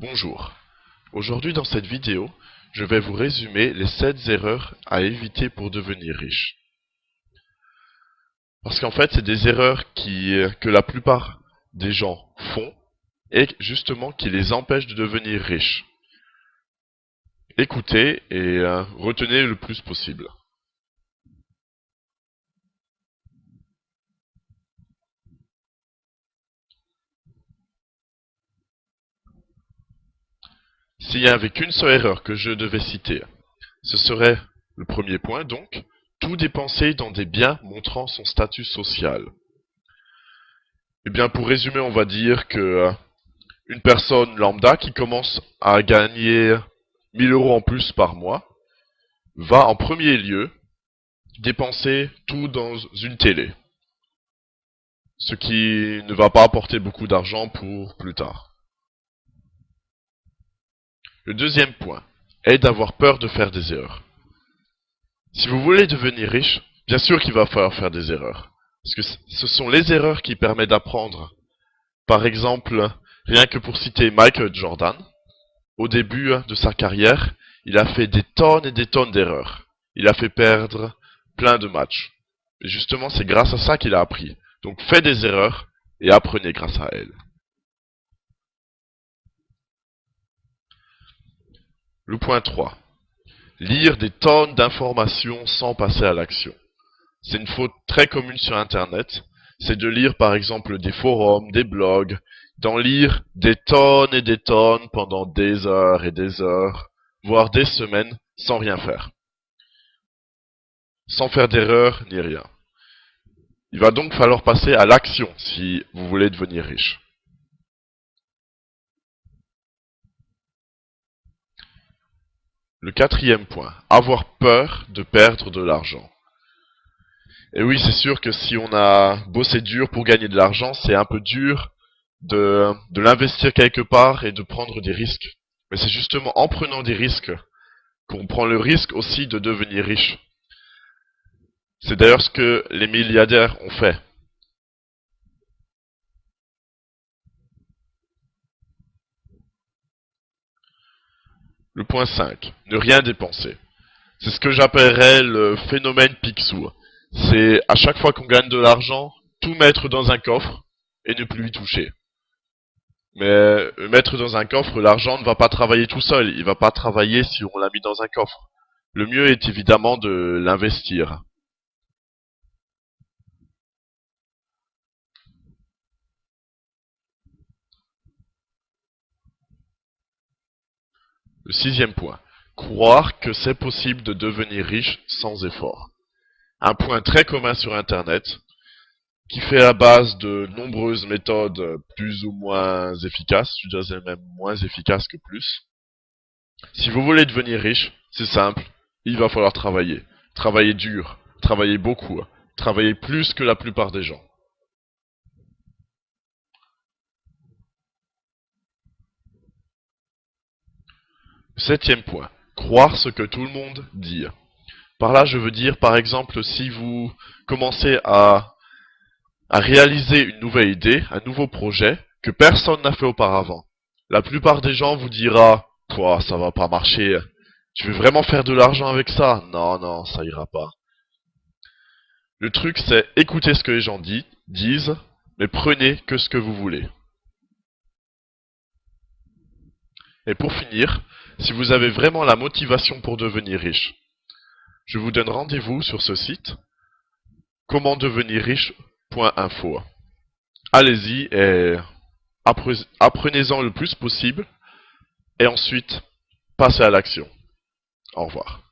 Bonjour. Aujourd'hui dans cette vidéo, je vais vous résumer les 7 erreurs à éviter pour devenir riche. Parce qu'en fait, c'est des erreurs que la plupart des gens font et justement qui les empêchent de devenir riches. Écoutez et retenez le plus possible. S'il n'y avait qu'une seule erreur que je devais citer, ce serait le premier point donc, tout dépenser dans des biens montrant son statut social. Eh bien, pour résumer, on va dire que une personne lambda qui commence à gagner 1000 € en plus par mois va en premier lieu dépenser tout dans une télé, ce qui ne va pas apporter beaucoup d'argent pour plus tard. Le deuxième point est d'avoir peur de faire des erreurs. Si vous voulez devenir riche, bien sûr qu'il va falloir faire des erreurs, parce que ce sont les erreurs qui permettent d'apprendre. Par exemple, rien que pour citer Michael Jordan, au début de sa carrière, il a fait des tonnes et des tonnes d'erreurs. Il a fait perdre plein de matchs. Et justement, c'est grâce à ça qu'il a appris. Donc faites des erreurs et apprenez grâce à elles. Le point 3. Lire des tonnes d'informations sans passer à l'action. C'est une faute très commune sur Internet. C'est de lire par exemple des forums, des blogs, d'en lire des tonnes et des tonnes pendant des heures et des heures, voire des semaines, sans rien faire. Sans faire d'erreur ni rien. Il va donc falloir passer à l'action si vous voulez devenir riche. Le quatrième point, avoir peur de perdre de l'argent. Et oui, c'est sûr que si on a bossé dur pour gagner de l'argent, c'est un peu dur de l'investir quelque part et de prendre des risques. Mais c'est justement en prenant des risques qu'on prend le risque aussi de devenir riche. C'est d'ailleurs ce que les milliardaires ont fait. Le point 5. Ne rien dépenser. C'est ce que j'appellerais le phénomène Picsou. C'est à chaque fois qu'on gagne de l'argent, tout mettre dans un coffre et ne plus y toucher. Mais mettre dans un coffre, l'argent ne va pas travailler tout seul. Il va pas travailler si on l'a mis dans un coffre. Le mieux est évidemment de l'investir. Le sixième point. Croire que c'est possible de devenir riche sans effort. Un point très commun sur Internet, qui fait la base de nombreuses méthodes plus ou moins efficaces, je dirais même moins efficaces que plus. Si vous voulez devenir riche, c'est simple, il va falloir travailler. Travailler dur, travailler beaucoup, travailler plus que la plupart des gens. Septième point, croire ce que tout le monde dit. Par là, je veux dire, par exemple, si vous commencez à réaliser une nouvelle idée, un nouveau projet, que personne n'a fait auparavant. La plupart des gens vous dira, pouah, ça va pas marcher. Tu veux vraiment faire de l'argent avec ça? Non, non, ça ira pas. Le truc, c'est écouter ce que les gens disent, mais prenez que ce que vous voulez. Et pour finir, si vous avez vraiment la motivation pour devenir riche, je vous donne rendez-vous sur ce site, commentdevenirriche.info. Allez-y et apprenez-en le plus possible, et ensuite, passez à l'action. Au revoir.